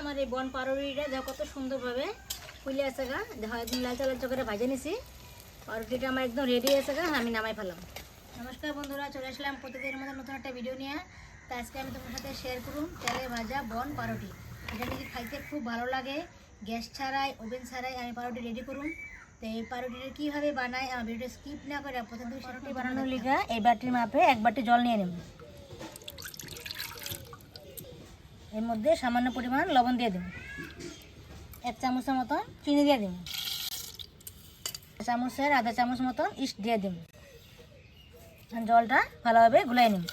আমার এই বন পাউরুটিটা দেখো কত সুন্দরভাবে ফুলে আছে গা, দেখো একদম লাল চাল করে ভাজে নিছি। পাউরুটিটা আমার একদম রেডি আছে গা, আমি নামাই ফেলাম। নমস্কার বন্ধুরা, চলে আসলাম প্রতিদিনের মতো নতুন একটা ভিডিও নিয়ে। তো আজকে আমি তোমার সাথে শেয়ার করুন তেলে ভাজা বন পাউরুটি। এটা নাকি খাইতে খুব ভালো লাগে, গ্যাস ছাড়াই ওভেন ছাড়াই আমি পাউরুটি রেডি করুন। তো এই পাউরুটিটা কীভাবে বানাই আমার ভিডিওটা স্কিপ না করে প্রথম থেকে পাউরুটি বানানোর লিগা এই বাটির মাপে এক বাটি জল নিয়ে নেব। এর মধ্যে সামান্য পরিমাণ লবণ দিয়ে দেব, 1 চামচের মতন চিনি দিয়ে দেব, চামচের আধা চামচ মতন ইস্ট দিয়ে দেব। জলটা ভালোভাবে গুলাই নেব।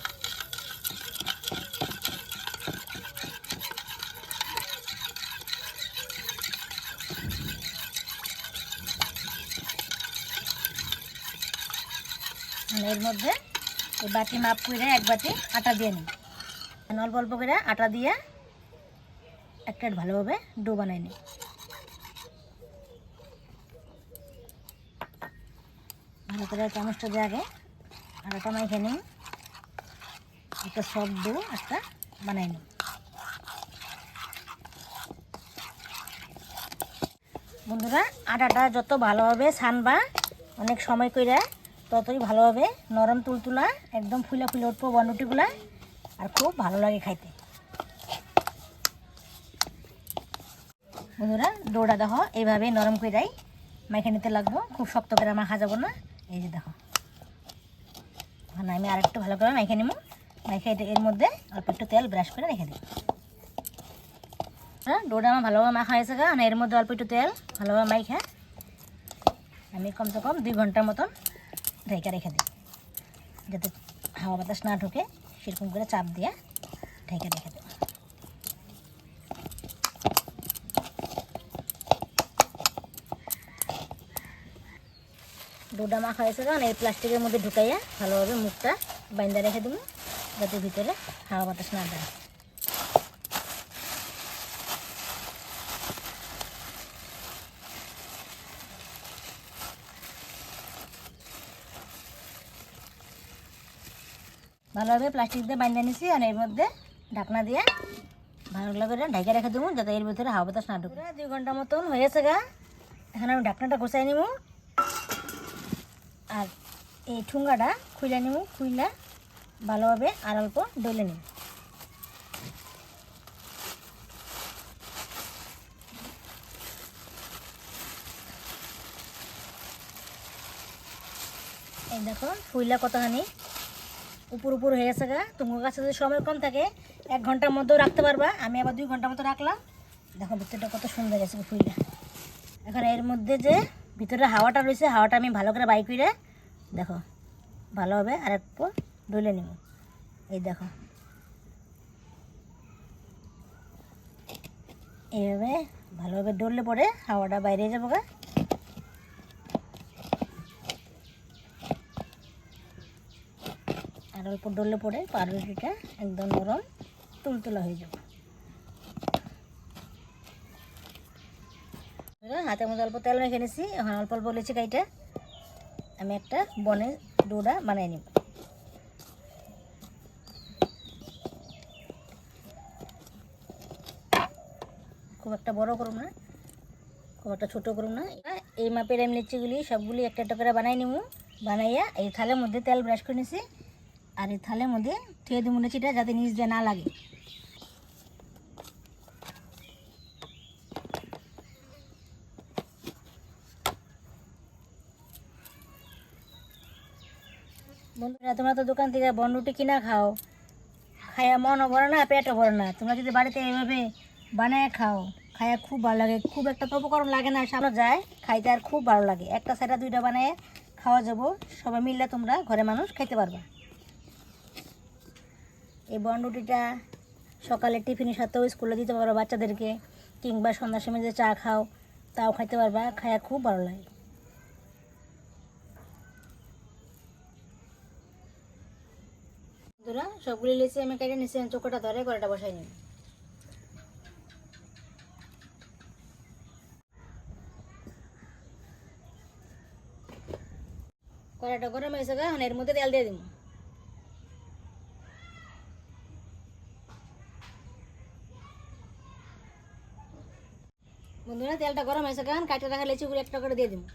এর মধ্যে এই বাটি মাপ করে এক বাটি আটা দিয়ে নিই। অল্প অল্প করে আটা দিয়ে একটা ভালোভাবে ডো বানাই নিই। ভালো করে চামচটা দিয়ে আগে আটাটা মাইখে নিই, একটা সফট ডো একটা বানাই নিই। বন্ধুরা, আটাটা যত ভালোভাবে ছানবা অনেক সময় করে ততই ভালোভাবে নরম তুলতুলা একদম ফুলা ফুলে উঠবো বনরুটিগুলা, আর খুব ভালো লাগে খাইতে। বন্ধুরা, ডোটা দেখো এইভাবে নরম করে মাইখে নিতে লাগবো, খুব শক্ত করে মাখা যাবো না। এই যে দেখো, এখন আমি আরেকটু ভালো করে মাইখে নিব। মাইখে এর মধ্যে অল্প একটু তেল ব্রাশ করে রেখে দিই। ডোটা আমার ভালোভাবে মাখা হয়েছে গা, এর মধ্যে অল্প একটু তেল ভালোভাবে মাইখা আমি কমসে কম 2 ঘন্টার মতন রেখে দিই, যাতে হাওয়া বাতাস না ঢুকে সেরকম করে চাপ দিয়ে ঢেকে রেখে দেব। ডোটা মাখা হয়েছে কারণ এই প্লাস্টিকের মধ্যে ঢুকাইয়া ভালোভাবে মুখটা বাইন্দা রেখে দেবো, যাতে ভিতরে হাওয়া বাতাস না দেয়। ভালোভাবে প্লাস্টিক দিয়ে বাইন্দা নিছি, আর এর মধ্যে ঢাকনা দিয়ে ভালো করে ঢেকে রেখে দেবো, যাতে এর ভিতরে হাওয়া বাতাস না ঢুকে। 2 ঘন্টা মতন হয়েছে গা, এখন আমি ঢাকনাটা গোছাই নিব, আর এই ঠুঙ্গাটা খুলে নিব। খুইলা ভালোভাবে আর অল্প ডলে নিব। এই দেখো ফুইলা কতখানি উপর উপর হয়ে গেছে গা। তোমার কাছে যদি সময় কম থাকে 1 ঘন্টার মধ্যেও রাখতে পারবা, আমি আবার 2 ঘন্টার মতো রাখলাম। দেখো ভিতরটা কত সুন্দর গেছে ফুইলা। এখন এর মধ্যে যে ভিতরে হাওয়াটা রয়েছে, হাওয়াটা আমি ভালো করে বাই করে দেখো ভালোভাবে আর একটু ডলে নিব। এই দেখো এইভাবে ভালোভাবে ডললে পরে হাওয়াটা বাইরে যাবো গা। আর অল্প ডললে পরে পাউরুটিটা একদম নরম তুলতুলা হয়ে যাবে। হাতের মধ্যে অল্প তেল মেখে নিয়েছি, এখন অল্প অল্প লেচি কাইটা আমি একটা বনের ডোটা বানিয়ে নিব। খুব একটা বড় করুন না, খুব একটা ছোটো করুন না। এই মাপের আমি লিচিগুলি সবগুলি একটা একটা করে বানাই নিব। বানাইয়া এই থালের মধ্যে তেল ব্রাশ করে নিছি, আর এই থালের মধ্যে ঠেয়ে দেবো লিচিটা, যাতে নিচ দিয়ে না লাগে। বন্ধুরা, তোমরা তো দোকান থেকে বনরুটি কিনা খাও, খায়া মনও ভরে না পেটও ভরে না। তোমরা যদি বাড়িতে এইভাবে বানায় খাও, খায়া খুব ভালো লাগে। খুব একটা তো উপকরণ লাগে না, সামনে যায় খাইতে আর খুব ভালো লাগে। একটা সাইডা 2টা বানায় খাওয়া যাবো, সবাই মিললে তোমরা ঘরে মানুষ খাইতে পারবা। এই বনরুটিটা সকালে টিফিনের সাথেও স্কুলে দিতে পারো বাচ্চাদেরকে, কিংবা সন্ধ্যার সময় যে চা খাও তাও খাইতে পারবা। খায়া খুব ভালো লাগে। বন্ধুরা, সবগুলি লিচি আমি কেটে নিচ্ছি, চোখটা ধরে কড়াইটা বসাই নিই। কড়াইটা গরম হয়েছে গা, এর মধ্যে তেল দিয়ে দিব। বন্ধুরা তেলটা গরম হয়েছে, কারণ কাটে রাখা লেচিগুলো একটা করে দিয়ে দেবো।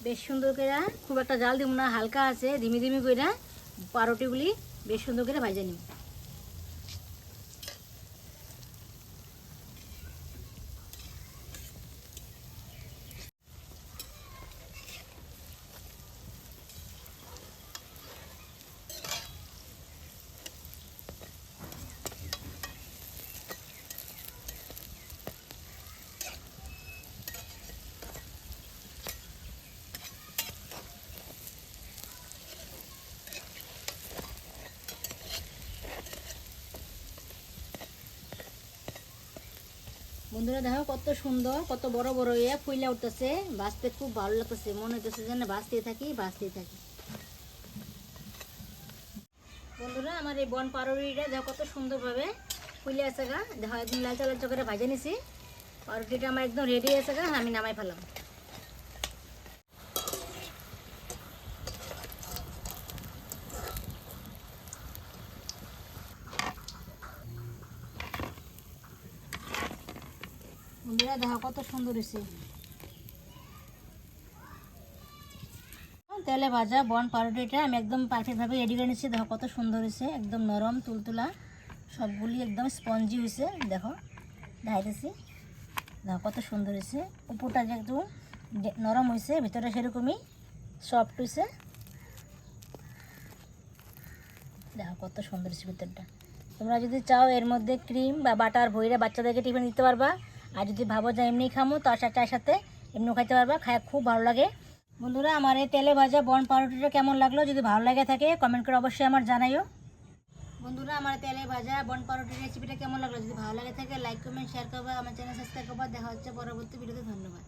বেশ সুন্দর করে, খুব একটা জাল দিব না, হালকা আছে, ধিমি ধিমি করে পাউরুটিগুলি বেশ সুন্দর করে ভাজে নিব। বন্ধুরা দেখো কত সুন্দর, কত বড় বড় ফুইলা উঠতেছে, ভাজতে খুব ভালো লাগতেছে, মনে হইতেছে যেন ভাজতেই থাকি। বন্ধুরা আমার এই বন পাউরুটিটা দেখো কত সুন্দরভাবে ফুলে আছে গা, দেখো একদম লাল চাল করে ভাজে নিছি। পাউরুটিটা আমার একদম রেডি আছে গা, আমি নামাই ফেলাম। বন্ধুরা দেখো কত সুন্দর হয়েছে তেলে ভাজা বন পাউরুটিটা, আমি একদম পারফেক্টভাবে রেডি করে নিচ্ছি। দেখো কত সুন্দর হয়েছে, একদম নরম তুলতুলা, সবগুলি একদম স্পঞ্জি হয়েছে। দেখো দেখাইতেছি, দেখো কত সুন্দর হয়েছে। উপরটা যে একদম নরম হয়েছে, ভিতরটা সেরকমই সফট হয়েছে। দেখো কত সুন্দর হয়েছে ভিতরটা। তোমরা যদি চাও এর মধ্যে ক্রিম বা বাটার ভইরা বাচ্চাদেরকে টিফিন দিতে পারবা, আর যদি ভাবো যে এমনি খামো তার চায়ের সাথে এমনিও খাইতে পারবা, খায় খুব ভালো লাগে। বন্ধুরা আমার এই তেলে ভাজা বন পাউরুটিটা কেমন লাগলো, যদি ভালো লাগে থাকে কমেন্ট করে অবশ্যই আমার জানাইও। বন্ধুরা আমার তেলে ভাজা বন পাউরুটির রেসিপিটা কেমন লাগলো, যদি ভালো লাগে থাকে লাইক কমেন্ট শেয়ার করবা, আমার চ্যানেল সাবস্ক্রাইব করবা। দেখা হচ্ছে পরবর্তী ভিডিওতে। ধন্যবাদ।